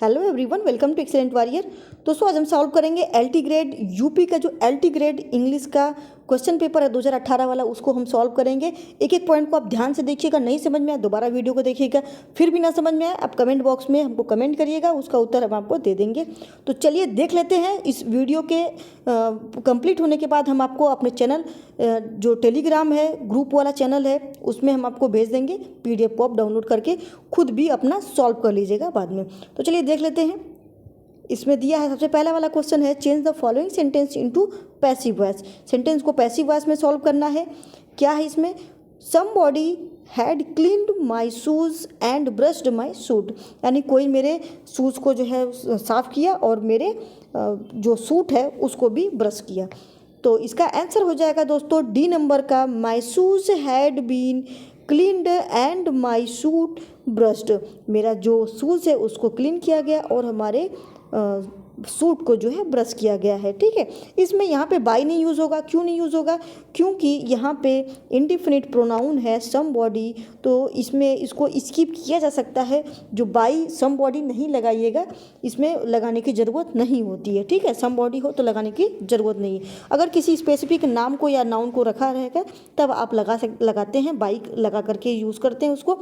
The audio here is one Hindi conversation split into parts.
Hello everyone, welcome to excellent warrior. दोस्तों आज हम सॉल्व करेंगे एलटी ग्रेड यूपी का जो एलटी ग्रेड इंग्लिश का क्वेश्चन पेपर है 2018 वाला, उसको हम सॉल्व करेंगे। एक एक पॉइंट को आप ध्यान से देखिएगा, नहीं समझ में आए दोबारा वीडियो को देखिएगा, फिर भी ना समझ में आए आप कमेंट बॉक्स में हमको कमेंट करिएगा, उसका उत्तर हम आपको दे देंगे। तो चलिए देख लेते हैं। इस वीडियो के कंप्लीट होने के बाद हम आपको अपने चैनल जो टेलीग्राम है, ग्रुप वाला चैनल है, उसमें हम आपको भेज देंगे PDF को आप डाउनलोड करके खुद भी अपना सॉल्व कर लीजिएगा बाद में। तो चलिए देख लेते हैं। इसमें दिया है, सबसे पहला वाला क्वेश्चन है change the following sentence into passive voice. Sentence को पैसिव वॉइस में सॉल्व करना है। क्या है इसमें? Somebody had cleaned my shoes and brushed my suit, यानी कोई मेरे शूज़ को जो है साफ़ किया और मेरे जो सूट है उसको भी ब्रश किया। तो इसका आंसर हो जाएगा दोस्तों डी नंबर का, my shoes had been cleaned and my suit brushed. मेरा जो शूज़ है उसको क्लीन किया गया और हमारे सूट को जो है ब्रश किया गया है। ठीक है, इसमें यहाँ पे बाई नहीं यूज़ होगा। क्यों नहीं यूज़ होगा? क्योंकि यहाँ पे इंडिफिनिट प्रोनाउन है समबॉडी, तो इसमें इसको स्किप किया जा सकता है। जो बाई समबॉडी नहीं लगाइएगा, इसमें लगाने की ज़रूरत नहीं होती है। ठीक है, समबॉडी हो तो लगाने की ज़रूरत नहीं है। अगर किसी स्पेसिफिक नाम को या नाउन को रखा रहेगा तब आप लगाते हैं, बाई लगा करके यूज़ करते हैं उसको।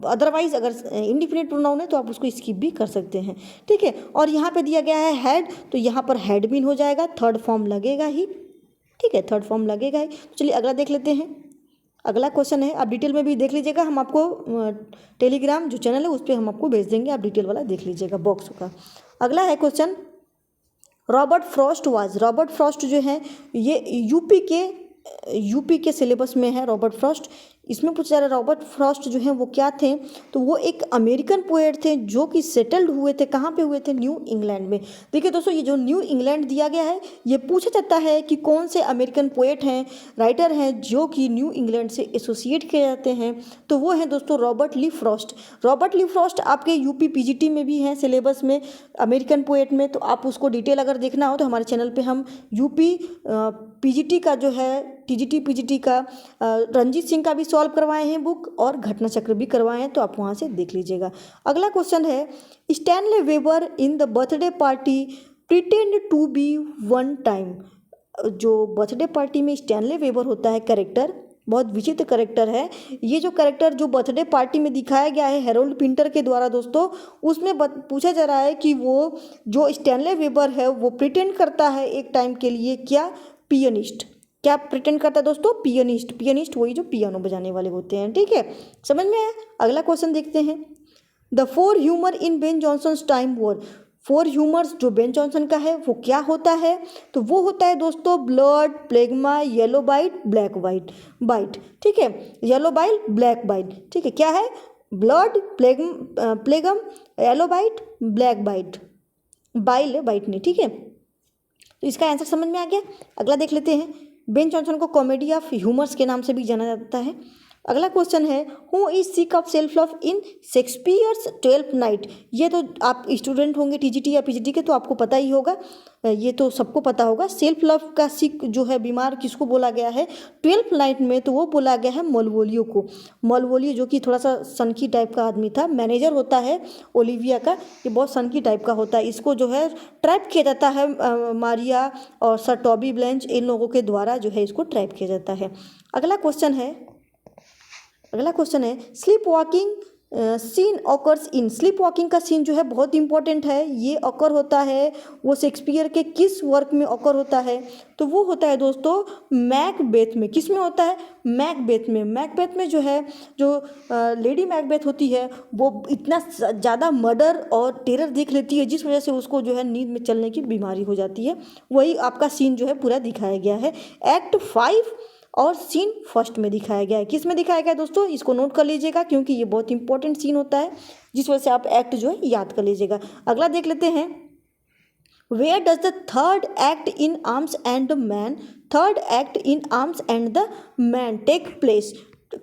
अदरवाइज़ अगर इंडिफिनिट प्रोनाउन है तो आप उसको स्किप भी कर सकते हैं। ठीक है, और यहाँ पे दिया गया है हैड, तो यहाँ पर हैड बीन हो जाएगा, थर्ड फॉर्म लगेगा ही। ठीक है, थर्ड फॉर्म लगेगा ही। तो चलिए अगला देख लेते हैं। अगला क्वेश्चन है, आप डिटेल में भी देख लीजिएगा, हम आपको टेलीग्राम जो चैनल है उस पर हम आपको भेज देंगे, आप डिटेल वाला देख लीजिएगा बॉक्स का। अगला है question, Robert Frost was. Robert Frost जो है ये यूपी के सिलेबस में है रॉबर्ट फ्रॉस्ट। इसमें पूछा जा रहा है रॉबर्ट फ्रॉस्ट जो है वो क्या थे, तो वो एक अमेरिकन पोएट थे जो कि सेटल्ड हुए थे। कहाँ पे हुए थे? न्यू इंग्लैंड में। देखिए दोस्तों, ये जो न्यू इंग्लैंड दिया गया है, ये पूछा जाता है कि कौन से अमेरिकन पोएट हैं, राइटर हैं जो कि न्यू इंग्लैंड से एसोसिएट किए जाते हैं, तो वो हैं दोस्तों रॉबर्ट ली फ्रॉस्ट। रॉबर्ट ली फ्रॉस्ट आपके यूपी PGT में भी हैं सिलेबस में, अमेरिकन पोएट में। तो आप उसको डिटेल अगर देखना हो तो हमारे चैनल पर हम यूपी PGT का जो है TGT PGT का रंजीत सिंह का भी सॉल्व करवाए हैं बुक, और घटना चक्र भी करवाए हैं, तो आप वहाँ से देख लीजिएगा। अगला क्वेश्चन है, Stanley Webber in the birthday party pretend to be one time. जो बर्थडे पार्टी में स्टैनले वेबर होता है कैरेक्टर, बहुत विचित्र कैरेक्टर है ये। जो कैरेक्टर जो बर्थडे पार्टी में दिखाया गया है हेरोल्ड पिंटर के द्वारा दोस्तों, उसमें पूछा जा रहा है कि वो जो स्टैनले वेबर है वो प्रिटेंड करता है एक टाइम के लिए क्या? पियानिस्ट। क्या प्रिटेंड करता है दोस्तों? पियानिस्ट। पियानिस्ट वही जो पियानो बजाने वाले होते हैं। ठीक है, समझ में आया? अगला क्वेश्चन देखते हैं, the 4 humour in Ben Jonson's time war. 4 humours जो बेन जॉनसन का है वो क्या होता है? तो वो होता है दोस्तों blood, phlegm, yellow bite, black bite. ठीक है, येलो बाइट, ब्लैक बाइट। ठीक है, क्या है? Blood, phlegm, yellow bite, black bite. Bile है, बाइट नहीं। ठीक है, तो इसका आंसर समझ में आ गया। अगला देख लेते हैं, बेन जॉनसन को कॉमेडी ऑफ ह्यूमर्स के नाम से भी जाना जाता है। अगला क्वेश्चन है, who is sick of self love in Shakespeare's 12th night. ये तो आप स्टूडेंट होंगे TGT या PGT के, तो आपको पता ही होगा, ये तो सबको पता होगा। सेल्फ लव का सिक जो है बीमार किसको बोला गया है 12th नाइट में? तो वो बोला गया है मलवोलियो को। मलवोलियो जो कि थोड़ा सा सनकी टाइप का आदमी था, मैनेजर होता है ओलिविया का, ये बहुत सनकी टाइप का होता है। इसको जो है ट्रैप किया जाता है मारिया और सर टॉबी ब्लेंच, इन लोगों के द्वारा जो है इसको ट्रैप किया जाता है। अगला क्वेश्चन है sleep walking scene occurs in. Sleep walking का सीन जो है बहुत इंपॉर्टेंट है, ये ऑकर होता है वो शेक्सपियर के किस वर्क में ऑकर होता है? तो वो होता है दोस्तों मैकबेथ में। किस में होता है? मैकबेथ में। मैकबेथ में जो है जो लेडी मैकबेथ होती है वो इतना ज़्यादा मर्डर और टेरर देख लेती है जिस वजह से उसको जो है नींद में चलने की बीमारी हो जाती है। वही आपका सीन जो है पूरा दिखाया गया है एक्ट 5 और सीन फर्स्ट में दिखाया गया है। किस में दिखाया गया है दोस्तों? इसको नोट कर लीजिएगा क्योंकि ये बहुत इंपॉर्टेंट सीन होता है, जिस वजह से आप एक्ट जो है याद कर लीजिएगा। अगला देख लेते हैं, where does the third act in Arms and the Man. Third act in Arms and the Man take place.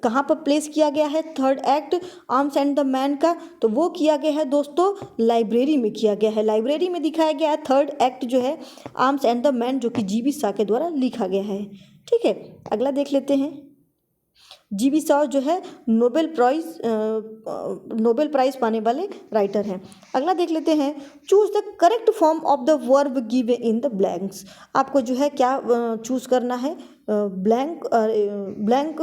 कहाँ पर प्लेस किया गया है third act Arms and the Man का? तो वो किया गया है दोस्तों लाइब्रेरी में किया गया है। लाइब्रेरी में दिखाया गया है थर्ड एक्ट जो है आर्म्स एंड द मैन, जो कि GB शाह के द्वारा लिखा गया है। ठीक है, अगला देख लेते हैं, जीबी शॉ जो है नोबेल प्राइज पाने वाले राइटर हैं। अगला देख लेते हैं, choose the correct form of the verb given in the blanks. आपको जो है क्या चूज करना है, ब्लैंक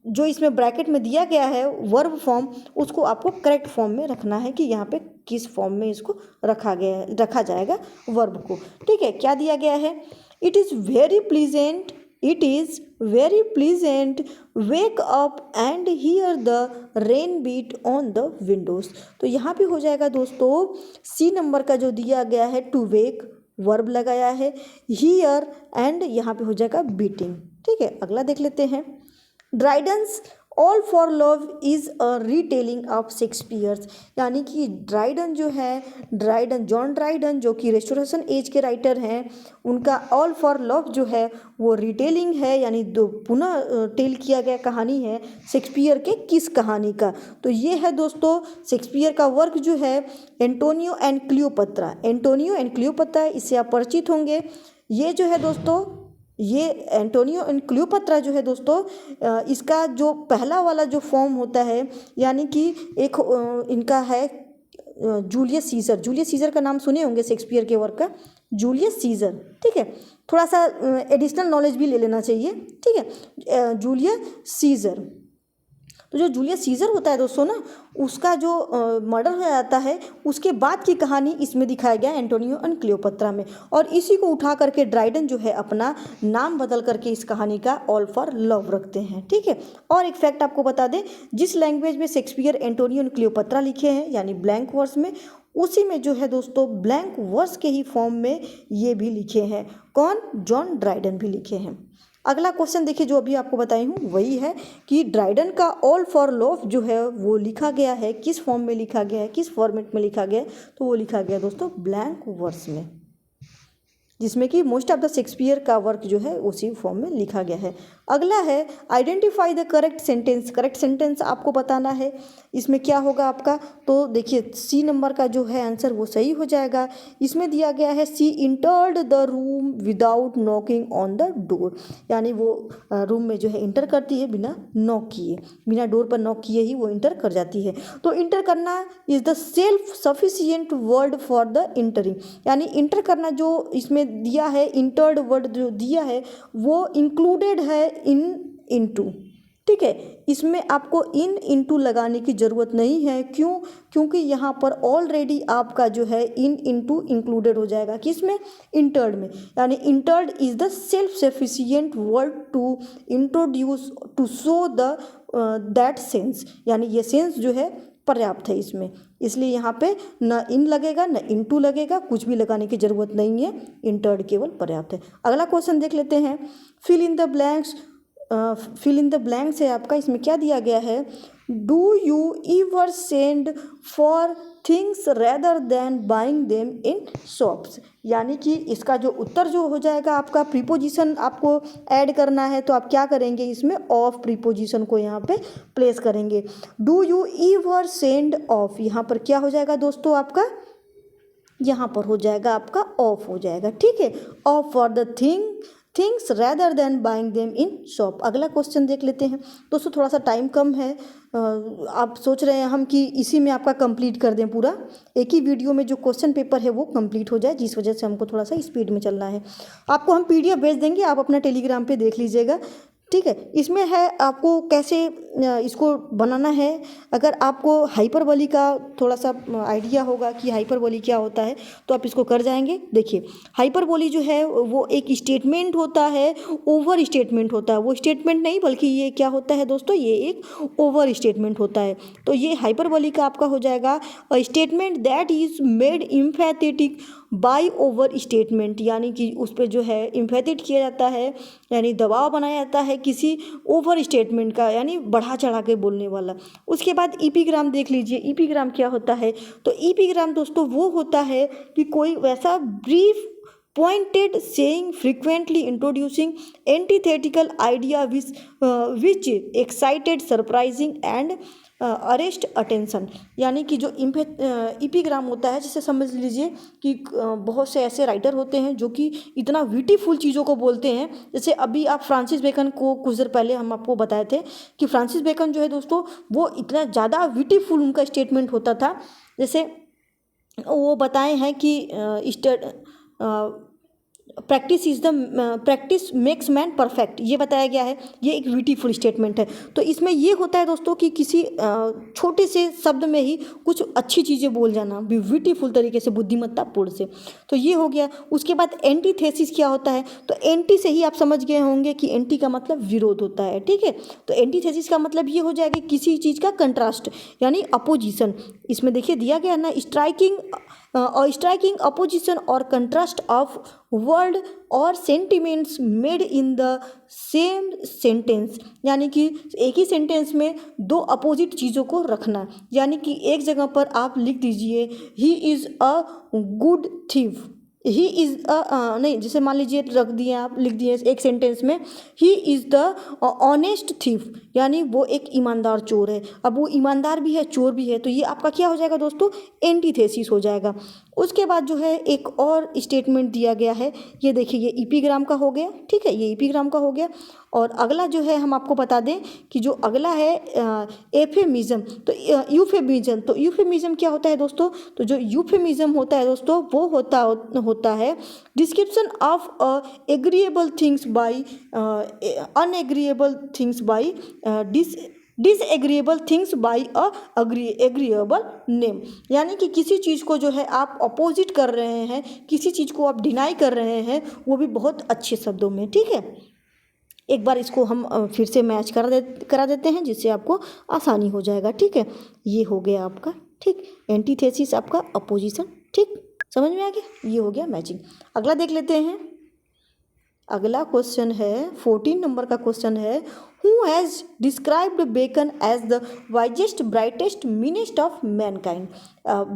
जो इसमें ब्रैकेट में दिया गया है वर्ब फॉर्म, उसको आपको करेक्ट फॉर्म में रखना है कि यहाँ पे किस फॉर्म में इसको रखा जाएगा वर्ब को। ठीक है, क्या दिया गया है, it is very pleasant, it is very pleasant wake up and hear the rain beat on the windows. तो यहाँ पे हो जाएगा दोस्तों सी नंबर का जो दिया गया है टू वेक, वर्ब लगाया है, हियर एंड यहाँ पे हो जाएगा बीटिंग। ठीक है, अगला देख लेते हैं, Dryden's all for love is a retelling of Shakespeare's. यानी कि ड्राइडन जो है, जॉन ड्राइडन जो कि रेस्टोरेशन एज के राइटर हैं, उनका ऑल फॉर लव जो है वो रिटेलिंग है, यानी दो पुनः टेल किया गया कहानी है शेक्सपियर के किस कहानी का। तो ये है दोस्तों शेक्सपियर का वर्क जो है एंटोनियो एंड क्लियोपत्रा। एंटोनियो एंड क्लियोपत्रा, इससे आप परिचित होंगे। ये जो है दोस्तों, ये एंटोनियो एंड क्लियोपत्रा जो है दोस्तों, इसका जो पहला वाला जो फॉर्म होता है, यानी कि एक इनका है जूलियस सीजर। जूलियस सीजर का नाम सुने होंगे शेक्सपियर के वर्क का, जूलियस सीजर। ठीक है, थोड़ा सा एडिशनल नॉलेज भी ले लेना चाहिए। ठीक है, जूलियस सीजर, तो जो जूलियस सीजर होता है दोस्तों ना, उसका जो मर्डर हो जाता है, उसके बाद की कहानी इसमें दिखाया गया एंटोनियो एंड क्लियोपत्रा में। और इसी को उठा करके ड्राइडन जो है अपना नाम बदल करके इस कहानी का ऑल फॉर लव रखते हैं। ठीक है, और एक फैक्ट आपको बता दें, जिस लैंग्वेज में शेक्सपियर एंटोनियो एंड क्लियोपत्रा लिखे हैं, यानी ब्लैंक वर्स में, उसी में जो है दोस्तों ब्लैंक वर्स के ही फॉर्म में ये भी लिखे हैं। कौन? जॉन ड्राइडन भी लिखे हैं। अगला क्वेश्चन देखिए, जो अभी आपको बताई हूँ वही है कि ड्राइडन का ऑल फॉर लव जो है वो लिखा गया है, किस फॉर्म में लिखा गया है, किस फॉर्मेट में लिखा गया है, तो वो लिखा गया दोस्तों ब्लैंक वर्स में, जिसमें कि मोस्ट ऑफ द शेक्सपियर का वर्क जो है उसी फॉर्म में लिखा गया है। अगला है identify the correct sentence. Correct sentence आपको बताना है, इसमें क्या होगा आपका, तो देखिए सी नंबर का जो है आंसर वो सही हो जाएगा। इसमें दिया गया है she entered the room without knocking on the door, यानी वो रूम में जो है इंटर करती है बिना नॉक किए, बिना डोर पर नॉक किए ही वो इंटर कर जाती है। तो इंटर करना is the self sufficient word for the entering, यानी इंटर करना जो इसमें दिया है, इंटर्ड वर्ड जो दिया है वो इंक्लूडेड है इन इनटू। ठीक है, इसमें आपको इन इनटू लगाने की ज़रूरत नहीं है। क्यों? क्योंकि यहाँ पर ऑलरेडी आपका जो है इन इनटू इंक्लूडेड हो जाएगा, किसमें? इंटर्ड में। यानी entered is the self sufficient word to introduce to show the that sense, यानी ये सेंस जो है पर्याप्त है इसमें, इसलिए यहाँ पे न इन लगेगा न इनटू लगेगा, कुछ भी लगाने की ज़रूरत नहीं है, इंटर्ड केवल पर्याप्त है। अगला क्वेश्चन देख लेते हैं, fill in the blanks. Fill in the blanks है आपका, इसमें क्या दिया गया है, do you ever send for things rather than buying them in shops. यानी कि इसका जो उत्तर जो हो जाएगा आपका, प्रीपोजिशन आपको ऐड करना है, तो आप क्या करेंगे, इसमें ऑफ प्रीपोजिशन को यहाँ पे प्लेस करेंगे। Do you ever send off, यहाँ पर क्या हो जाएगा दोस्तों आपका, यहाँ पर हो जाएगा आपका ऑफ हो जाएगा। ठीक है, of for the things rather than buying them in shop. अगला क्वेश्चन देख लेते हैं दोस्तों, थोड़ा सा टाइम कम है, आप सोच रहे हैं हम कि इसी में आपका कंप्लीट कर दें पूरा, एक ही वीडियो में जो क्वेश्चन पेपर है वो कंप्लीट हो जाए, जिस वजह से हमको थोड़ा सा स्पीड में चलना है। आपको हम पीडीएफ भेज देंगे, आप अपना टेलीग्राम पे देख लीजिएगा। ठीक है, इसमें है आपको कैसे इसको बनाना है। अगर आपको हाइपरबोली का थोड़ा सा आइडिया होगा कि हाइपरबोली क्या होता है, तो आप इसको कर जाएंगे। देखिए हाइपरबोली जो है वो एक स्टेटमेंट होता है, ओवर स्टेटमेंट होता है, वो स्टेटमेंट नहीं बल्कि ये क्या होता है दोस्तों, ये एक ओवर स्टेटमेंट होता है। तो ये हाइपरबोली का आपका हो जाएगा statement that is made emphatic by over statement, यानी कि उस पर जो है एम्फैथेट किया जाता है, यानी दबाव बनाया जाता है किसी ओवर स्टेटमेंट का, यानी बढ़ा चढ़ा के बोलने वाला। उसके बाद ईपीग्राम देख लीजिए, ईपीग्राम क्या होता है, तो ईपीग्राम दोस्तों वो होता है कि कोई वैसा brief pointed saying frequently introducing antithetical idea which excited surprising and arrest attention, यानी कि जो इपीग्राम होता है, जैसे समझ लीजिए कि बहुत से ऐसे राइटर होते हैं जो कि इतना ब्यूटीफुल चीज़ों को बोलते हैं। जैसे अभी आप फ्रांसिस बेकन को कुछ देर पहले हम आपको बताए थे कि फ्रांसिस बेकन जो है दोस्तों, वो इतना ज़्यादा ब्यूटीफुल उनका स्टेटमेंट होता था। जैसे वो बताए हैं कि प्रैक्टिस मेक्स मैन परफेक्ट, ये बताया गया है। ये एक ब्यूटीफुल स्टेटमेंट है। तो इसमें ये होता है दोस्तों कि किसी छोटे से शब्द में ही कुछ अच्छी चीज़ें बोल जाना ब्यूटीफुल तरीके से, बुद्धिमत्तापूर्ण से। तो ये हो गया। उसके बाद एंटीथेसिस क्या होता है? तो एंटी से ही आप समझ गए होंगे कि एंटी का मतलब विरोध होता है, ठीक है। तो एंटीथेसिस का मतलब ये हो जाएगा किसी चीज़ का कंट्रास्ट, यानी अपोजिशन। इसमें देखिए दिया गया है ना, स्ट्राइकिंग अपोजिशन और कंट्रास्ट ऑफ वर्ड और sentiments made in the same sentence, यानी कि एक ही सेंटेंस में दो अपोजिट चीज़ों को रखना। यानी कि एक जगह पर आप लिख दीजिए he is a good thief, he is नहीं, जैसे मान लीजिए रख दिए, आप लिख दिए एक सेंटेंस में he is the honest thief, यानी वो एक ईमानदार चोर है। अब वो ईमानदार भी है, चोर भी है, तो ये आपका क्या हो जाएगा दोस्तों? एंटीथेसिस हो जाएगा। उसके बाद जो है एक और स्टेटमेंट दिया गया है, ये देखिए, ये इपीग्राम का हो गया, ठीक है, ये इपीग्राम का हो गया। और अगला जो है हम आपको बता दें कि जो अगला है एफेमिज्म, तो यूफेमिज्म। तो यूफेमिज्म क्या होता है दोस्तों? तो जो यूफेमिज्म होता है दोस्तों, वो होता है description of agreeable things by unagreeable things by disagreeable things by agreeable name, यानी कि किसी चीज़ को जो है आप अपोजिट कर रहे हैं, किसी चीज़ को आप डिनाई कर रहे हैं, वो भी बहुत अच्छे शब्दों में, ठीक है। एक बार इसको हम फिर से मैच करा देते हैं, जिससे आपको आसानी हो जाएगा, ठीक है। ये हो गया आपका, ठीक, एंटीथेसिस आपका अपोजिशन, ठीक, समझ में आ गया। ये हो गया मैचिंग। अगला देख लेते हैं। अगला क्वेश्चन है 14 नंबर का क्वेश्चन है, who has described Bacon as the wisest brightest meanest of mankind.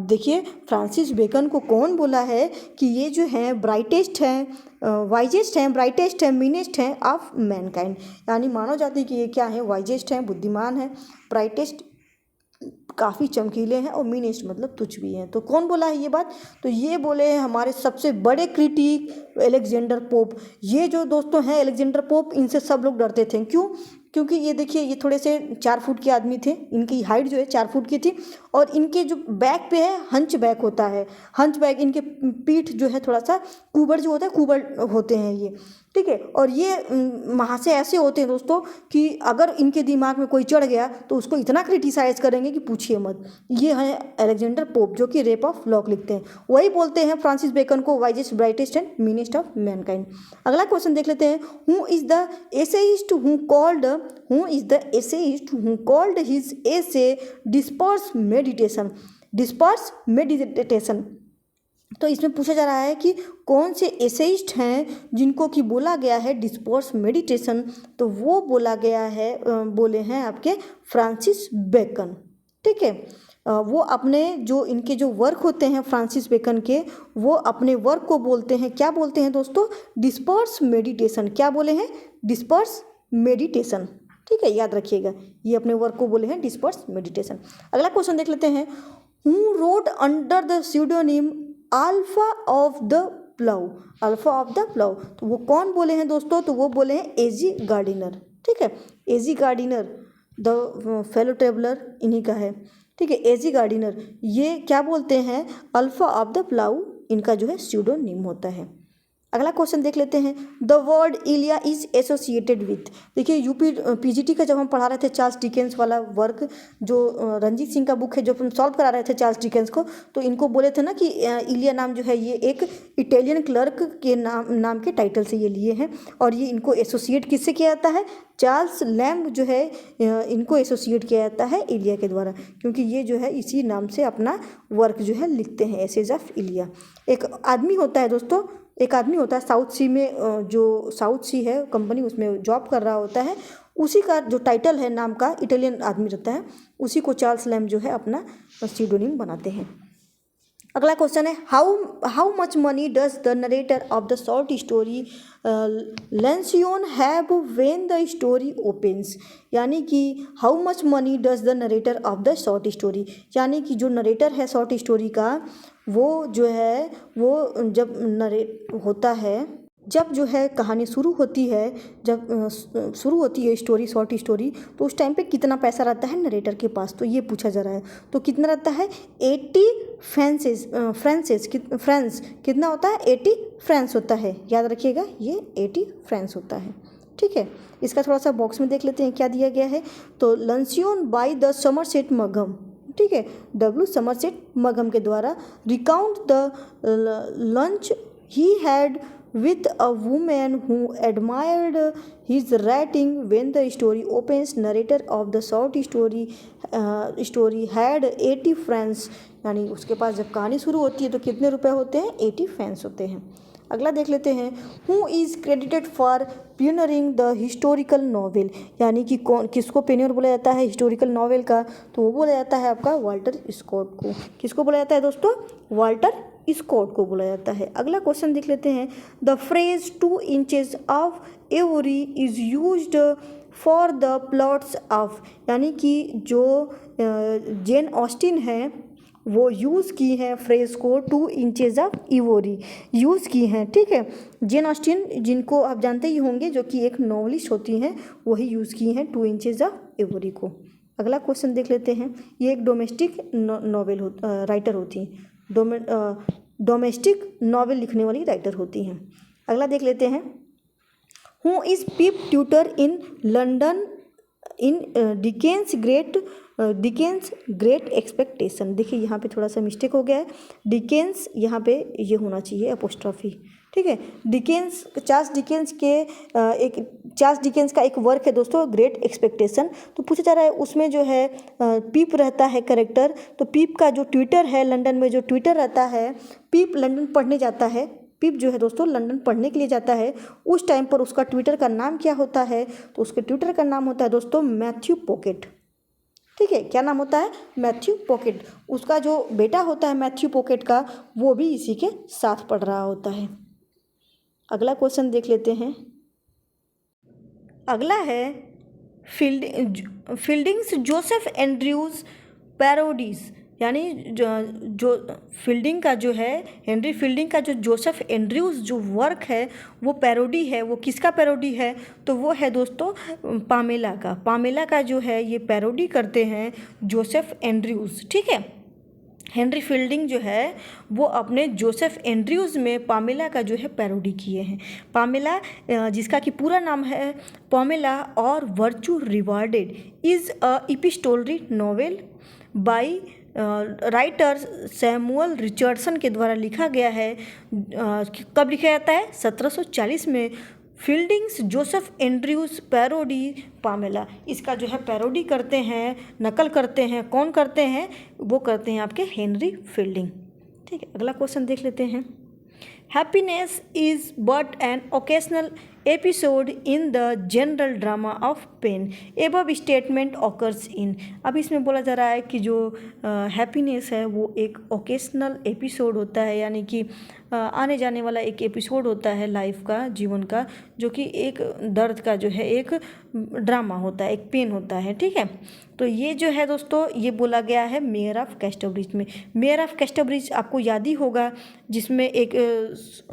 देखिए, फ्रांसिस बेकन को कौन बोला है कि ये जो है ब्राइटेस्ट हैं, वाइजेस्ट हैं, ब्राइटेस्ट हैं, मीनेस्ट हैं ऑफ मैनकाइंड, यानी मानव जाति की ये क्या है? वाइजेस्ट हैं, बुद्धिमान है, ब्राइटेस्ट काफ़ी चमकीले हैं, और मीनेस्ट मतलब तुच्छ भी हैं। तो कौन बोला है ये बात? तो ये बोले हैं हमारे सबसे बड़े क्रिटिक अलेक्जेंडर पोप। ये जो दोस्तों हैं अलेक्जेंडर पोप, इनसे सब लोग डरते थे। क्यों? क्योंकि ये देखिए, ये थोड़े से 4 फुट के आदमी थे, इनकी हाइट जो है 4 फुट की थी, और इनके जो बैक पे है हंच बैक होता है, हंच बैक, इनके पीठ जो है थोड़ा सा कुबड़ जो होता है, कुबड़ होते हैं ये, ठीक है। और ये महाशय ऐसे होते हैं दोस्तों कि अगर इनके दिमाग में कोई चढ़ गया तो उसको इतना क्रिटिसाइज करेंगे कि पूछिए मत। ये है अलेक्जेंडर पोप, जो कि रेप ऑफ लॉक लिखते हैं। वही बोलते हैं फ्रांसिस बेकन को wisest brightest and meanest of Mankind. अगला क्वेश्चन देख लेते हैं, who is the essayist who called his essay disperse meditation. Disperse meditation, तो इसमें पूछा जा रहा है कि कौन से एसेइस्ट हैं जिनको कि बोला गया है डिस्पर्स मेडिटेशन। तो वो बोला गया है, बोले हैं आपके फ्रांसिस बेकन, ठीक है। वो अपने जो इनके जो वर्क होते हैं फ्रांसिस बेकन के, वो अपने वर्क को बोलते हैं, क्या बोलते हैं दोस्तों? Disperse meditation. क्या बोले हैं? डिस्पर्स मेडिटेशन, ठीक है, याद रखिएगा। ये अपने वर्क को बोले हैं डिस्पर्स मेडिटेशन। अगला क्वेश्चन देख लेते हैं, who wrote under the pseudonym alpha of the plough. Alpha of the plough, तो वो कौन बोले हैं दोस्तों? तो वो बोले हैं एजी गार्डिनर, ठीक है। एजी गार्डिनर द फेलो ट्रेवलर इन्हीं का है, ठीक है। एजी गार्डिनर ये क्या बोलते हैं? अल्फा ऑफ द प्लाउ इनका जो है स्यूडोनिम होता है। अगला क्वेश्चन देख लेते हैं, the word Ilia is associated with. देखिए, यूपी पीजीटी का जब हम पढ़ा रहे थे चार्ल्स डिकेंस वाला वर्क, जो रंजीत सिंह का बुक है, जो हम सॉल्व करा रहे थे चार्ल्स डिकेंस को, तो इनको बोले थे ना कि इलिया नाम जो है ये एक इटालियन क्लर्क के नाम के टाइटल से ये लिए हैं, और ये इनको एसोसिएट किससे किया जाता है? चार्ल्स लैम्ब जो है इनको एसोसिएट किया जाता है इलिया के द्वारा, क्योंकि ये जो है इसी नाम से अपना वर्क जो है लिखते हैं, एसेज ऑफ इलिया। एक आदमी होता है दोस्तों, एक आदमी होता है साउथ सी में, जो साउथ सी है कंपनी, उसमें जॉब कर रहा होता है, उसी का जो टाइटल है नाम का इटालियन आदमी रहता है, उसी को चार्ल्स लैम्ब जो है अपना सीडोनिम बनाते हैं। अगला क्वेश्चन है how much money does the narrator of the short story Lencione have when the story opens. यानी कि how much money does the narrator of the short story, यानी कि जो नरेटर है शॉर्ट स्टोरी का वो जो है वो जब नरेट होता है, जब जो है कहानी शुरू होती है, जब शुरू होती है स्टोरी शॉर्ट स्टोरी, तो उस टाइम पे कितना पैसा रहता है नरेटर के पास, तो ये पूछा जा रहा है। तो कितना रहता है 80 फ्रांस कितना होता है 80 फ्रांस होता है, याद रखिएगा ये 80 फ्रांस होता है। ठीक है, इसका थोड़ा सा बॉक्स में देख लेते हैं क्या दिया गया है। तो लंसियोन बाय द समरसेट मगहम, ठीक है, W समरसेट मगहम के द्वारा recount the lunch he had with a woman who admired his writing. When the story opens, narrator of the short story had 80 francs, यानी उसके पास जब कहानी शुरू होती है तो कितने रुपए होते हैं 80 फ्रांस होते हैं। अगला देख लेते हैं who is credited for pioneering the historical novel, यानी कि कौन किसको पियोनियर बोला जाता है हिस्टोरिकल नॉवेल का, तो वो बोला जाता है आपका वाल्टर स्कॉट को। किसको बोला जाता है दोस्तों, वाल्टर स्कॉट को बोला जाता है। अगला क्वेश्चन देख लेते हैं the phrase 2 inches of every is used for the plots of, यानी कि जो जेन ऑस्टिन है वो यूज़ की है फ्रेज को 2 इंचेस ऑफ इवोरी यूज़ की हैं। ठीक है, जेन ऑस्टिन जिनको आप जानते ही होंगे जो कि एक नॉवलिस्ट होती हैं, वही यूज़ की हैं 2 इंचेस ऑफ इवोरी को। अगला क्वेश्चन देख लेते हैं, ये एक डोमेस्टिक नॉवेल राइटर होती हैं, डोमेस्टिक नॉवेल लिखने वाली राइटर होती हैं। अगला देख लेते हैं who is Pip tutor in London in Dickens Great Expectation. देखिए यहाँ पे थोड़ा सा मिस्टेक हो गया है, डिकेंस यहाँ पे ये होना चाहिए अपोस्ट्रॉफी। ठीक है, डिकेंस चार्ल्स डिकेंस का एक वर्क है दोस्तों ग्रेट एक्सपेक्टेशन। तो पूछा जा रहा है उसमें जो है पीप रहता है करेक्टर, तो पीप का जो ट्विटर है लंदन में जो ट्विटर रहता है, पीप लंदन पढ़ने जाता है, पीप जो है दोस्तों लंदन पढ़ने के लिए जाता है, उस टाइम पर उसका ट्विटर का नाम क्या होता है, तो उसके ट्विटर का नाम होता है दोस्तों मैथ्यू पॉकेट। ठीक है, क्या नाम होता है मैथ्यू पॉकेट। उसका जो बेटा होता है मैथ्यू पॉकेट का, वो भी इसी के साथ पढ़ रहा होता है। अगला क्वेश्चन देख लेते हैं, अगला है फील्डिंग्स जोसेफ एंड्रयूज पैरोडीज, यानी जो फील्डिंग का जो है हेनरी फील्डिंग का जो जोसेफ एंड्रयूज जो वर्क है वो पैरोडी है। वो किसका पैरोडी है, तो वो है दोस्तों पामेला का जो है ये पैरोडी करते हैं जोसेफ एंड्रयूज। ठीक है, हेनरी फील्डिंग जो है वो अपने जोसेफ एंड्रयूज़ में पामेला का जो है पैरोडी किए हैं। पामेला जिसका कि पूरा नाम है पामेला और virtue rewarded is a epistolary novel by writer Samuel Richardson के द्वारा लिखा गया है। कब लिखा जाता है 1740 में। Fieldings Joseph Andrews parody Pamela, इसका जो है पैरोडी करते हैं, नकल करते हैं, कौन करते हैं, वो करते हैं आपके हेनरी फील्डिंग। ठीक है, अगला क्वेश्चन देख लेते हैं happiness is but an occasional episode in the general drama of pain above statement occurs in. अब इसमें बोला जा रहा है कि जो हैप्पीनेस है वो एक ओकेशनल एपिसोड होता है, यानी कि आने जाने वाला एक एपिसोड होता है लाइफ का, जीवन का, जो कि एक दर्द का जो है एक ड्रामा होता है, एक पेन होता है। ठीक है, तो ये जो है दोस्तों ये बोला गया है मेयर ऑफ कैस्टरब्रिज में। मेयर ऑफ कैस्टरब्रिज आपको याद ही होगा, जिसमें एक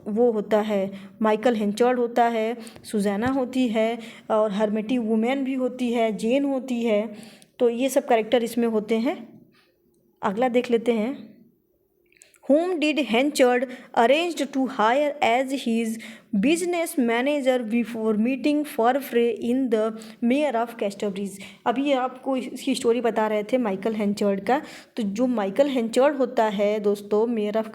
वो होता है माइकल हेंचर्ड होता है, सुजैना होती है और हर्मेटी वुमेन भी होती है, जेन होती है, तो ये सब कैरेक्टर इसमें होते हैं। अगला देख लेते हैं whom did Henchard arranged to hire as his business manager before meeting Farfrae in the Mayor of Casterbridge। अभी आपको इसकी स्टोरी बता रहे थे माइकल हेंचर्ड का। तो जो माइकल हेंचर्ड होता है दोस्तों मेयर ऑफ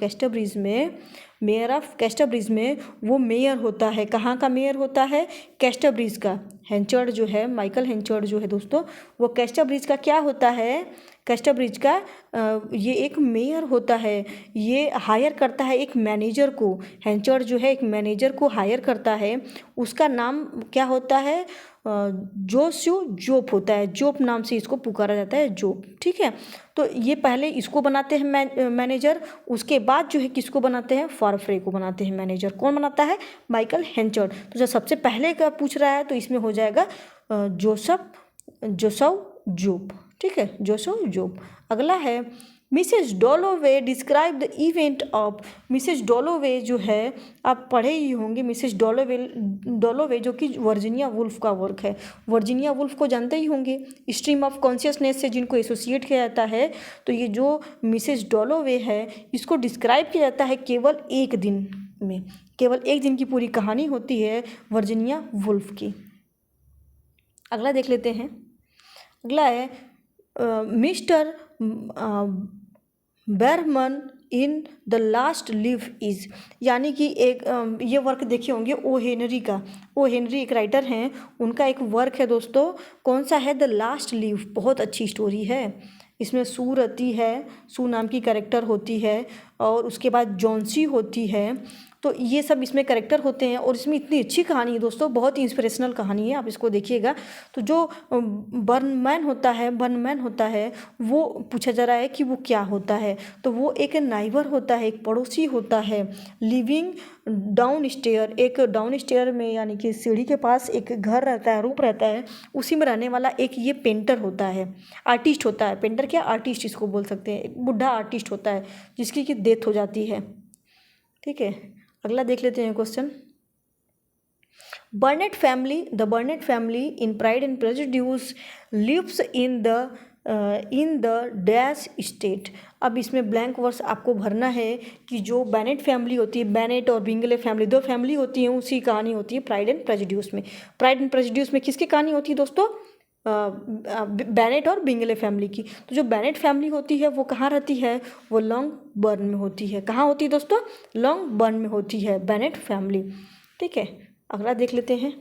कैस्टरब्रिज में वो मेयर होता है। कहाँ का मेयर होता है, कैस्टरब्रिज का। हेंचर्ड जो है माइकल हेंचर्ड जो है दोस्तों वो कैस्टरब्रिज का क्या होता है, कैस्टरब्रिज का ये एक मेयर होता है। ये हायर करता है एक मैनेजर को, हेंचर्ड जो है एक मैनेजर को हायर करता है, उसका नाम क्या होता है, जोस्यू जोप होता है, जोप नाम से इसको पुकारा जाता है, जोप। ठीक है, तो ये पहले इसको बनाते हैं मैनेजर, उसके बाद जो है किसको बनाते हैं, फारफ्रे को बनाते हैं मैनेजर। कौन बनाता है, माइकल हेंचर्ड। तो जब सबसे पहले का पूछ रहा है तो इसमें हो जाएगा जोसव जोप। ठीक है, जोसव जोप। अगला है Mrs Dalloway describe the event of. Mrs Dalloway जो है आप पढ़े ही होंगे, मिसेज डॉलोवे जो कि वर्जीनिया वुल्फ का वर्क है। वर्जीनिया वुल्फ को जानते ही होंगे, स्ट्रीम ऑफ कॉन्शियसनेस से जिनको एसोसिएट किया जाता है। तो ये जो मिसेज डॉलोवे है इसको डिस्क्राइब किया जाता है केवल एक दिन में, केवल एक दिन की पूरी कहानी होती है वर्जीनिया वुल्फ की। अगला देख लेते हैं। अगला है mister Burman in the last leave is, यानी कि एक ये वर्क देखे होंगे ओ हेनरी का। ओ हेनरी एक राइटर हैं, उनका एक वर्क है दोस्तों, कौन सा है, द लास्ट लीव। बहुत अच्छी स्टोरी है। इसमें सू रहती है, सू नाम की कैरेक्टर होती है, और उसके बाद जॉन्सी होती है। तो ये सब इसमें कैरेक्टर होते हैं और इसमें इतनी अच्छी कहानी है दोस्तों, बहुत ही इंस्पिरेशनल कहानी है, आप इसको देखिएगा। तो जो बर्नमैन होता है वो पूछा जा रहा है कि वो क्या होता है। तो वो एक नाइबर होता है, एक पड़ोसी होता है, लिविंग डाउन स्टेयर। एक डाउन स्टेयर में यानी कि सीढ़ी के पास एक घर रहता है, रूम रहता है, उसी में रहने वाला एक ये पेंटर होता है, आर्टिस्ट होता है। पेंटर क्या, आर्टिस्ट इसको बोल सकते हैं। एक बुढ़ा आर्टिस्ट होता है जिसकी कि डेथ हो जाती है। ठीक है, अगला देख लेते हैं question. Bennet family, the Bennet family in Pride and Prejudice lives in the dash state. अब इसमें ब्लैंक वर्स आपको भरना है कि जो बैनेट फैमिली होती है, बैनेट और बिंगले फैमिली दो फैमिली होती हैं, उसी कहानी होती है प्राइड एंड प्रेजुडियूस में। प्राइड एंड प्रेजुडियूस में किसकी कहानी होती है दोस्तों, बैनेट और बिंगले फैमिली की। तो जो बैनेट फैमिली होती है वो कहाँ रहती है, वो लॉन्ग बर्न में होती है। कहाँ होती है दोस्तों, लॉन्ग बर्न में होती है बैनेट फैमिली। ठीक है, अगला देख लेते हैं।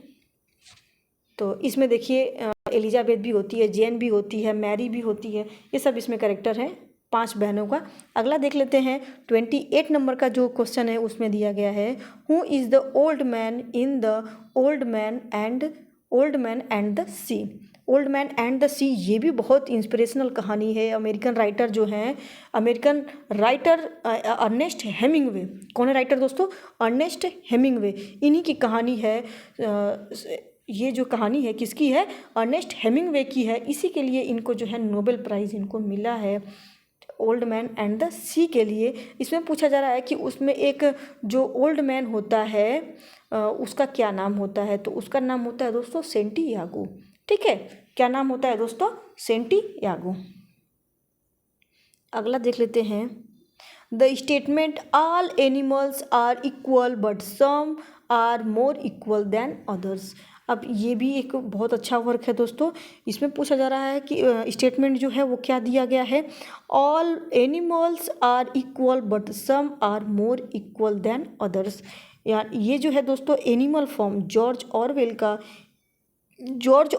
तो इसमें देखिए एलिजाबेथ भी होती है, जेन भी होती है, मैरी भी होती है, ये सब इसमें कैरेक्टर हैं 5 बहनों का। अगला देख लेते हैं 28 नंबर का जो क्वेश्चन है उसमें दिया गया है, who is the Old Man in the Old Man and the Sea. Old Man and the Sea, ये भी बहुत इंस्पिरेशनल कहानी है। अमेरिकन राइटर जो हैं, अमेरिकन राइटर अर्नेस्ट हेमिंगवे। कौन है राइटर दोस्तों, अर्नेस्ट हेमिंगवे, इन्हीं की कहानी है। ये जो कहानी है किसकी है, अर्नेस्ट हेमिंगवे की है। इसी के लिए इनको जो है नोबेल प्राइज़ इनको मिला है, ओल्ड मैन एंड द सी के लिए। इसमें पूछा जा रहा है कि उसमें एक जो ओल्ड मैन होता है उसका क्या नाम होता है। तो उसका नाम होता है दोस्तों सेंटियागो। ठीक है, क्या नाम होता है दोस्तों, सेंटियागो। अगला देख लेते हैं। The statement all animals are equal but some are more equal than others. अब ये भी एक बहुत अच्छा वर्क है दोस्तों। इसमें पूछा जा रहा है कि स्टेटमेंट जो है वो क्या दिया गया है, all animals are equal but some are more equal than others. या ये जो है दोस्तों एनिमल फॉर्म, जॉर्ज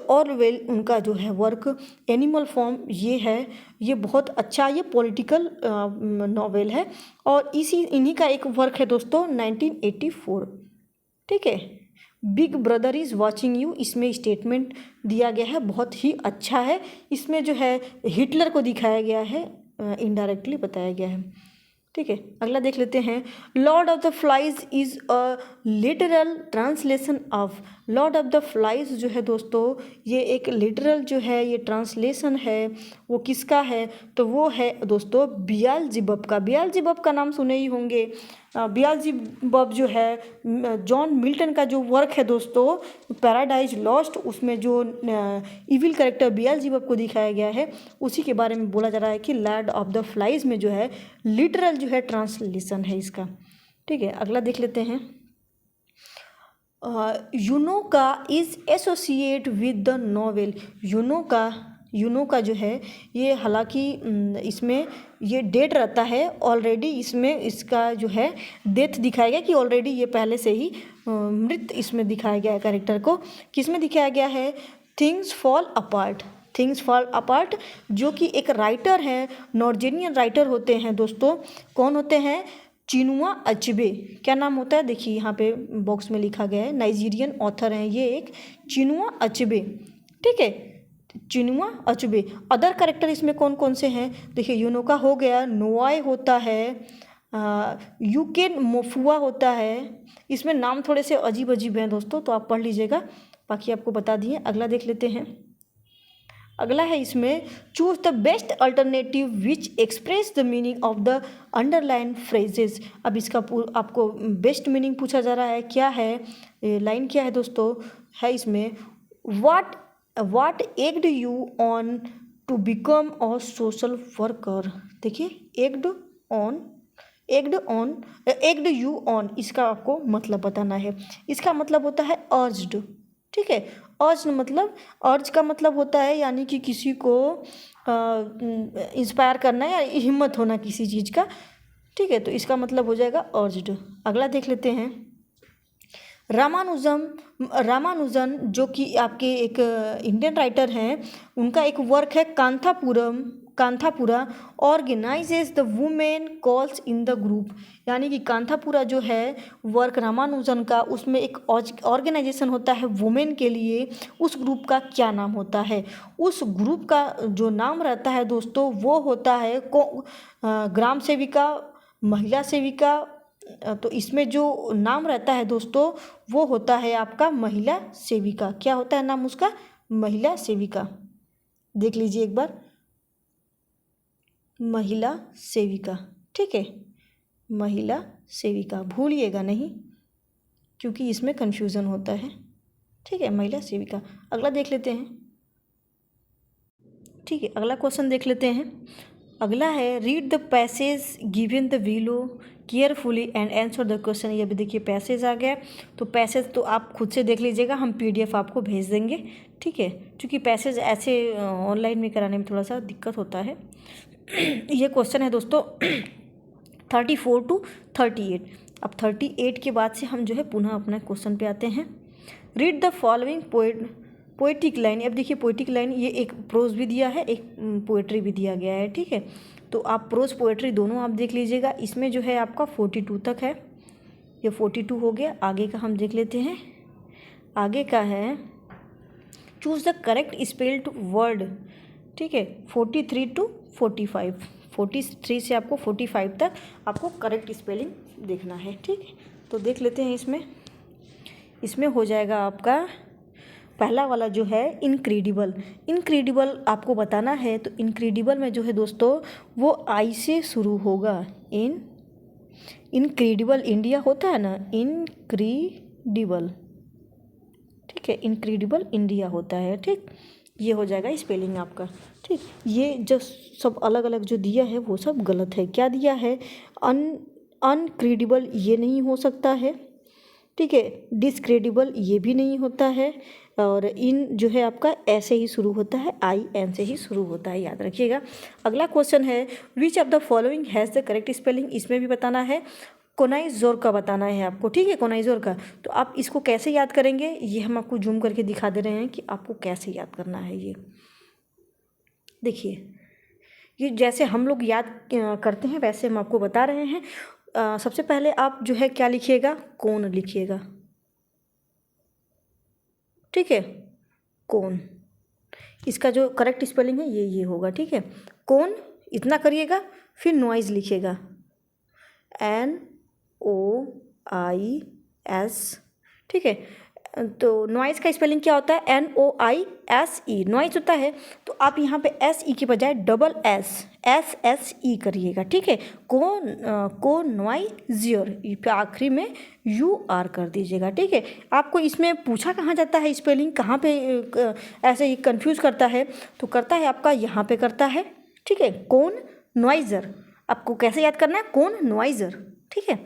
ऑरवेल उनका जो है वर्क एनिमल फॉर्म ये है, ये बहुत अच्छा, ये पॉलिटिकल नॉवेल है। और इन्हीं का एक वर्क है दोस्तों 1984। ठीक है, big brother is watching you, इसमें स्टेटमेंट दिया गया है, बहुत ही अच्छा है। इसमें जो है हिटलर को दिखाया गया है, इनडायरेक्टली बताया गया है। ठीक है, अगला देख लेते हैं। Lord of the flies is a literal translation of. Lord of the flies जो है दोस्तों ये एक लिटरल जो है ये ट्रांसलेशन है, वो किसका है, तो वो है दोस्तों बियालज़ेबब का। बियालज़ेबब का नाम सुने ही होंगे। बियालज़ेबब जो है जॉन मिल्टन का जो वर्क है दोस्तों पैराडाइज लॉस्ट, उसमें जो इविल कैरेक्टर बियालज़ेबब को दिखाया गया है उसी के बारे में बोला जा रहा है कि लॉर्ड ऑफ द फ्लाइज में जो है लिटरल जो है ट्रांसलेशन है इसका। ठीक है, अगला देख लेते हैं। Unoka is associate with the novel. Unoka जो है ये हालांकि इसमें ये डेट रहता है ऑलरेडी, इसमें इसका जो है डेथ दिखाया गया कि ऑलरेडी ये पहले से ही मृत इसमें दिखाया गया है कैरेक्टर को। किसमें दिखाया गया है, थिंग्स फॉल अपार्ट, जो कि एक राइटर हैं, नॉर्वेजियन राइटर होते हैं दोस्तों। कौन होते हैं, चिनुआ अचबे, क्या नाम होता है, देखिए यहाँ पे बॉक्स में लिखा गया है, नाइजीरियन ऑथर हैं ये एक, चिनुआ अचबे, ठीक है, चिनुआ अचबे। अदर कैरेक्टर इसमें कौन कौन से हैं, देखिए यूनोका हो गया, नोआई होता है, यूकेन मोफुआ होता है। इसमें नाम थोड़े से अजीब अजीब हैं दोस्तों, तो आप पढ़ लीजिएगा, बाकी आपको बता दिए। अगला देख लेते हैं। अगला है इसमें, choose the best alternative which express the meaning of the underline phrases. अब इसका आपको बेस्ट मीनिंग पूछा जा रहा है, क्या है लाइन, क्या है दोस्तों, है इसमें, what egged you on to become a social worker. देखिए एग्ड यू ऑन, इसका आपको मतलब बताना है। इसका मतलब होता है अर्ज्ड, ठीक है, अर्ज का मतलब होता है यानी कि किसी को इंस्पायर करना या हिम्मत होना किसी चीज़ का, ठीक है, तो इसका मतलब हो जाएगा अर्ज्ड। अगला देख लेते हैं। रामानुजन जो कि आपके एक इंडियन राइटर हैं, उनका एक वर्क है Kanthapura organises the women calls in the group, यानी कि कांथापुरा जो है वर्क रामानुजन का, उसमें एक ऑर्गेनाइजेशन होता है वुमेन के लिए, उस ग्रुप का क्या नाम होता है, उस ग्रुप का जो नाम रहता है दोस्तों वो होता है ग्राम सेविका, महिला सेविका। तो इसमें जो नाम रहता है दोस्तों वो होता है आपका महिला सेविका। क्या होता है नाम उसका, महिला सेविका, देख लीजिए एक बार, महिला सेविका, ठीक है, महिला सेविका, भूलिएगा नहीं क्योंकि इसमें कन्फ्यूज़न होता है, ठीक है, महिला सेविका। अगला देख लेते हैं, ठीक है, अगला क्वेश्चन देख लेते हैं। अगला है, read the passage given the below carefully and answer the question. ये भी देखिए पैसेज आ गया, तो पैसेज तो आप खुद से देख लीजिएगा, हम PDF आपको भेज देंगे, ठीक है, क्योंकि पैसेज ऐसे ऑनलाइन में कराने में थोड़ा सा दिक्कत होता है। ये क्वेश्चन है दोस्तों 34 to 38। अब 38 के बाद से हम जो है पुनः अपना क्वेश्चन पे आते हैं। Read the following poetic line. अब देखिए पोएटिक लाइन, ये एक प्रोज भी दिया है, एक पोएट्री भी दिया गया है, ठीक है, तो आप प्रोज पोएट्री दोनों आप देख लीजिएगा। इसमें जो है आपका 42 तक है, ये 42 हो गया। आगे का हम देख लेते हैं। आगे का है, choose the correct spelled word, ठीक है, 43 to 45, 43 से आपको 45 तक आपको करेक्ट स्पेलिंग देखना है, ठीक है, तो देख लेते हैं। इसमें हो जाएगा आपका पहला वाला जो है इनक्रेडिबल आपको बताना है, तो इनक्रेडिबल में जो है दोस्तों वो आई से शुरू होगा, इनक्रेडिबल इंडिया होता है ना, इनक्रेडिबल, ठीक है, इनक्रेडिबल इंडिया होता है, ठीक, ये हो जाएगा स्पेलिंग आपका, ठीक। ये जो सब अलग अलग जो दिया है वो सब गलत है। क्या दिया है, अनक्रेडिबल ये नहीं हो सकता है, ठीक है, डिसक्रेडिबल ये भी नहीं होता है, और इन जो है आपका ऐसे ही शुरू होता है, IN से ही शुरू होता है, याद रखिएगा। अगला क्वेश्चन है, which of the following has the correct spelling. इसमें भी बताना है, कोनाइजोर का बताना है आपको, ठीक है, कोनाइजोर का। तो आप इसको कैसे याद करेंगे, ये हम आपको जूम करके दिखा दे रहे हैं कि आपको कैसे याद करना है। ये देखिए, ये जैसे हम लोग याद करते हैं वैसे हम आपको बता रहे हैं। सबसे पहले आप जो है क्या लिखिएगा, कोन लिखिएगा, ठीक है, कोन, इसका जो करेक्ट स्पेलिंग है ये होगा, ठीक है, कोन, इतना करिएगा। फिर नॉइज़ लिखिएगा, NOIS, ठीक है, तो नॉइज़ का स्पेलिंग क्या होता है, NOISE, नॉइज़ होता है, तो आप यहाँ पे SE के बजाय डबल SSE करिएगा, ठीक है, को नॉइज़ियर पे आखिरी में UR कर दीजिएगा, ठीक है। आपको इसमें पूछा कहाँ जाता है स्पेलिंग, कहाँ पे ऐसे ही कंफ्यूज करता है, तो करता है आपका यहाँ पे करता है, ठीक है, कोन नॉइज़र। आपको कैसे याद करना है, कोन नॉइज़र, ठीक है।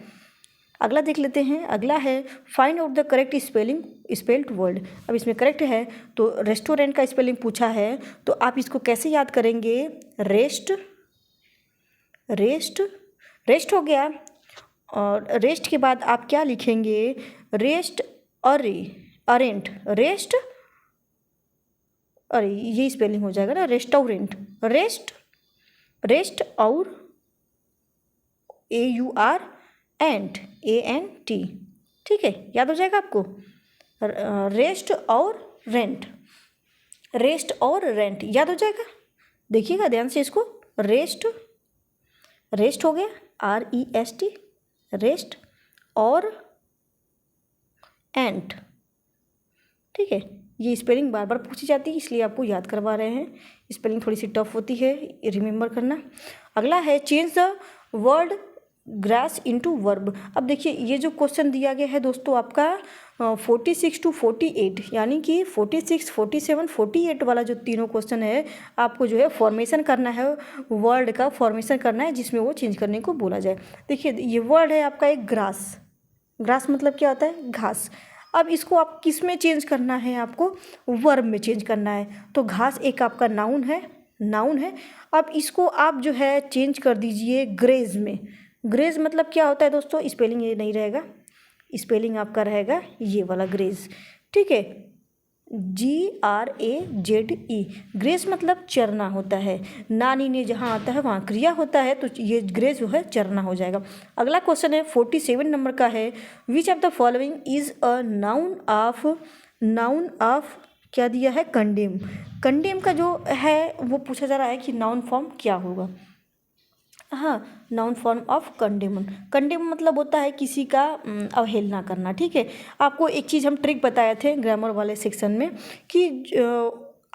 अगला देख लेते हैं। अगला है, find out the correct spelled word. अब इसमें करेक्ट है तो रेस्टोरेंट का स्पेलिंग पूछा है, तो आप इसको कैसे याद करेंगे, रेस्ट हो गया, और रेस्ट के बाद आप क्या लिखेंगे, रेस्ट अरेंट, रेस्ट, अरे ये स्पेलिंग हो जाएगा ना, रेस्टोरेंट, रेस्ट और AUR एंट, ANT, ठीक है, याद हो जाएगा आपको। रेस्ट और रेंट, रेस्ट और रेंट याद हो जाएगा। देखिएगा ध्यान से इसको, रेस्ट, रेस्ट हो गया REST, रेस्ट, और एंट, ठीक है। ये स्पेलिंग बार बार पूछी जाती है इसलिए आपको याद करवा रहे हैं, स्पेलिंग थोड़ी सी टफ होती है, रिमेंबर करना। अगला है change the word grass into verb. अब देखिए ये जो क्वेश्चन दिया गया है दोस्तों आपका 46 to 48, यानी कि 46, 47, 48 वाला जो तीनों क्वेश्चन है आपको जो है फॉर्मेशन करना है, वर्ड का फॉर्मेशन करना है जिसमें वो चेंज करने को बोला जाए। देखिए ये वर्ड है आपका एक ग्रास, ग्रास मतलब क्या होता है, घास। अब इसको आप किस में चेंज करना है, आपको वर्ब में चेंज करना है। तो घास एक आपका नाउन है, नाउन है। अब इसको आप जो है चेंज कर दीजिए ग्रेज में। ग्रेज मतलब क्या होता है दोस्तों, स्पेलिंग ये नहीं रहेगा, स्पेलिंग आपका रहेगा ये वाला ग्रेज, ठीक है, GRAZE। ग्रेज मतलब चरना होता है, नानी ने जहाँ आता है वहाँ क्रिया होता है, तो ये ग्रेज जो है चरना हो जाएगा। अगला क्वेश्चन है 47 नंबर का है, which of the following is a noun of क्या दिया है, कंडेम। कंडेम का जो है वो पूछा जा रहा है कि नाउन फॉर्म क्या होगा। हाँ, नाउन फॉर्म ऑफ कंडेमन, कंडेम मतलब होता है किसी का अवहेलना करना, ठीक है। आपको एक चीज़ हम ट्रिक बताए थे ग्रामर वाले सेक्शन में कि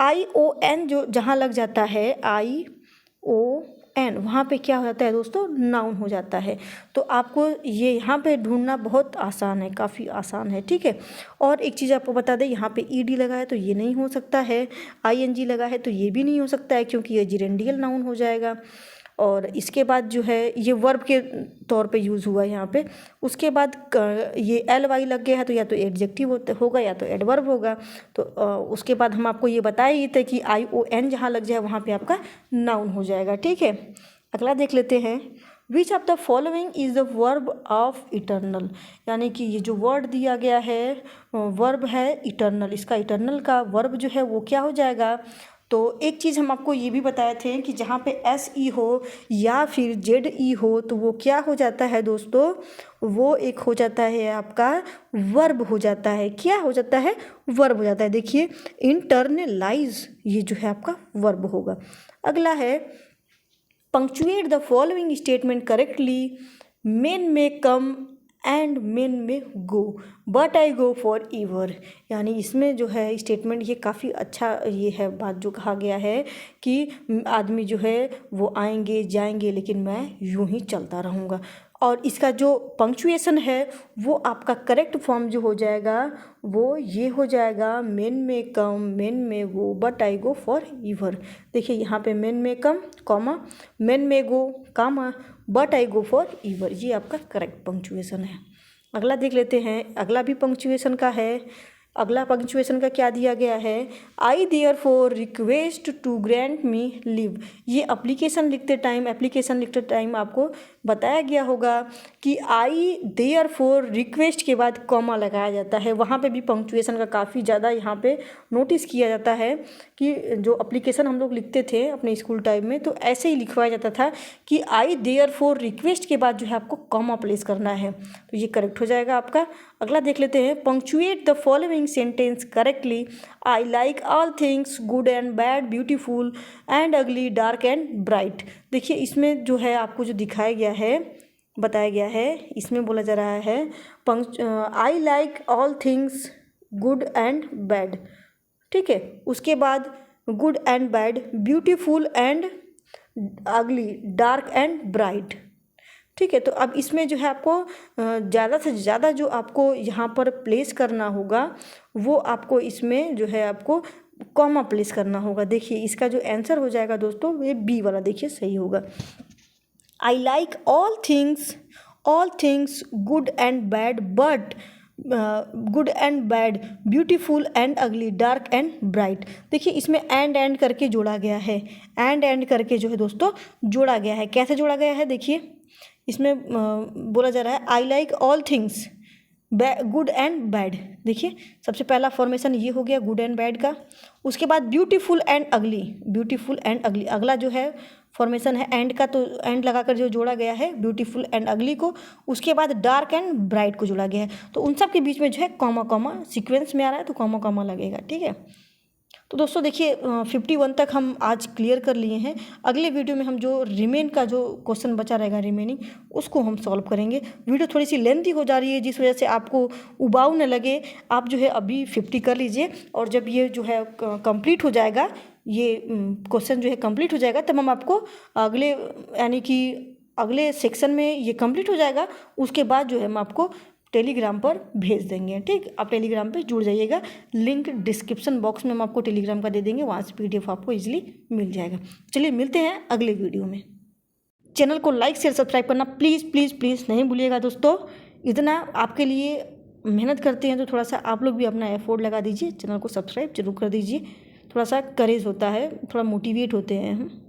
ION जो जहाँ लग जाता है, ION वहाँ पे क्या हो जाता है दोस्तों, नाउन हो जाता है। तो आपको ये यहाँ पे ढूंढना बहुत आसान है, काफ़ी आसान है, ठीक है। और एक चीज़ आपको बता दें, यहाँ पे ED लगा है तो ये नहीं हो सकता है, ING लगा है तो ये भी नहीं हो सकता है क्योंकि ये जेरेंडियल नाउन हो जाएगा। और इसके बाद जो है ये वर्ब के तौर पे यूज़ हुआ है यहाँ पे। उसके बाद ये LY लग गया है तो या तो एडजेक्टिव होगा या तो एडवर्ब होगा। तो उसके बाद हम आपको ये बताए ही थे कि ION जहाँ लग जाए वहाँ पे आपका नाउन हो जाएगा, ठीक है। अगला देख लेते हैं, which of the following is the verb of eternal, यानी कि ये जो वर्ड दिया गया है वर्ब है इटर्नल, इसका इटर्नल का वर्ब जो है वो क्या हो जाएगा। तो एक चीज़ हम आपको ये भी बताए थे कि जहाँ पे SE हो या फिर ZE हो तो वो क्या हो जाता है दोस्तों, वो एक हो जाता है आपका वर्ब हो जाता है। क्या हो जाता है, वर्ब हो जाता है। देखिए इंटरनलाइज, ये जो है आपका वर्ब होगा। अगला है punctuate the following statement correctly, main में कम एंड मेन में गो, बट आई गो फॉर ईवर। यानी इसमें जो है स्टेटमेंट ये काफ़ी अच्छा ये है बात जो कहा गया है कि आदमी जो है वो आएंगे जाएंगे लेकिन मैं यूं ही चलता रहूँगा। और इसका जो पंक्चुएशन है वो आपका करेक्ट फॉर्म जो हो जाएगा वो ये हो जाएगा, मेन में कम मेन में go but I go for ईवर। देखिए यहाँ पे मेन में कम कॉमा मेन में गो कामा बट आई गो फॉर ईवर, ये आपका करेक्ट पंक्चुएशन है। अगला देख लेते हैं, अगला भी पंक्चुएशन का है। अगला पंक्चुएशन का क्या दिया गया है, I therefore request to grant me leave. ये एप्लीकेशन लिखते टाइम आपको बताया गया होगा कि आई देयर फॉर रिक्वेस्ट के बाद कॉमा लगाया जाता है। वहाँ पे भी पंक्चुएशन का काफ़ी ज़्यादा यहाँ पे नोटिस किया जाता है कि जो एप्लीकेशन हम लोग लिखते थे अपने स्कूल टाइम में तो ऐसे ही लिखवाया जाता था कि आई देयर फॉर रिक्वेस्ट के बाद जो है आपको कॉमा प्लेस करना है, तो ये करेक्ट हो जाएगा आपका। अगला देख लेते हैं, punctuate the following sentence correctly, I like all things good and bad beautiful and अगली डार्क एंड ब्राइट। देखिए इसमें जो है आपको जो दिखाया गया है बताया गया है, इसमें बोला जा रहा है I like all things good and bad, ठीक है। उसके बाद good and bad, beautiful and अगली, डार्क एंड ब्राइट, ठीक है। तो अब इसमें जो है आपको ज़्यादा से ज़्यादा जो आपको यहाँ पर प्लेस करना होगा वो आपको इसमें जो है आपको कॉमा प्लेस करना होगा। देखिए इसका जो आंसर हो जाएगा दोस्तों ये बी वाला देखिए सही होगा। I like all things good and bad but good and bad beautiful and अगली डार्क एंड ब्राइट। देखिए इसमें एंड करके जोड़ा गया है, एंड करके जो है दोस्तों जोड़ा गया है। कैसे जोड़ा गया है देखिए इसमें बोला जा रहा है I like all things good and bad. देखिए सबसे पहला फॉर्मेशन ये हो गया गुड एंड बैड का। उसके बाद ब्यूटीफुल एंड अगली, अगला जो है फॉर्मेशन है एंड का, तो एंड लगाकर जो जोड़ा गया है ब्यूटीफुल एंड अगली को, उसके बाद डार्क एंड ब्राइट को जोड़ा गया है। तो उन सब के बीच में जो है कॉमा कॉमा सीक्वेंस में आ रहा है, तो कॉमा कॉमा लगेगा, ठीक है। तो दोस्तों देखिए 51 तक हम आज क्लियर कर लिए हैं। अगले वीडियो में हम जो रिमेन का जो क्वेश्चन बचा रहेगा रिमेनिंग, उसको हम सॉल्व करेंगे। वीडियो थोड़ी सी लेंथी हो जा रही है, जिस वजह से आपको उबाऊ न लगे, आप जो है अभी 50 कर लीजिए, और जब ये जो है कंप्लीट हो जाएगा, ये क्वेश्चन जो है कंप्लीट हो जाएगा, तब हम आपको अगले यानी कि अगले सेक्शन में ये कंप्लीट हो जाएगा, उसके बाद जो है हम आपको टेलीग्राम पर भेज देंगे, ठीक। आप टेलीग्राम पे जुड़ जाइएगा, लिंक डिस्क्रिप्शन बॉक्स में हम आपको टेलीग्राम का दे देंगे, वहाँ से PDF आपको इजीली मिल जाएगा। चलिए मिलते हैं अगले वीडियो में। चैनल को लाइक शेयर सब्सक्राइब करना प्लीज़ प्लीज़ प्लीज़ नहीं भूलिएगा दोस्तों। इतना आपके लिए मेहनत करते हैं, तो थोड़ा सा आप लोग भी अपना एफर्ट लगा दीजिए, चैनल को सब्सक्राइब जरूर कर दीजिए। थोड़ा सा करेज होता है, थोड़ा मोटिवेट होते हैं हम।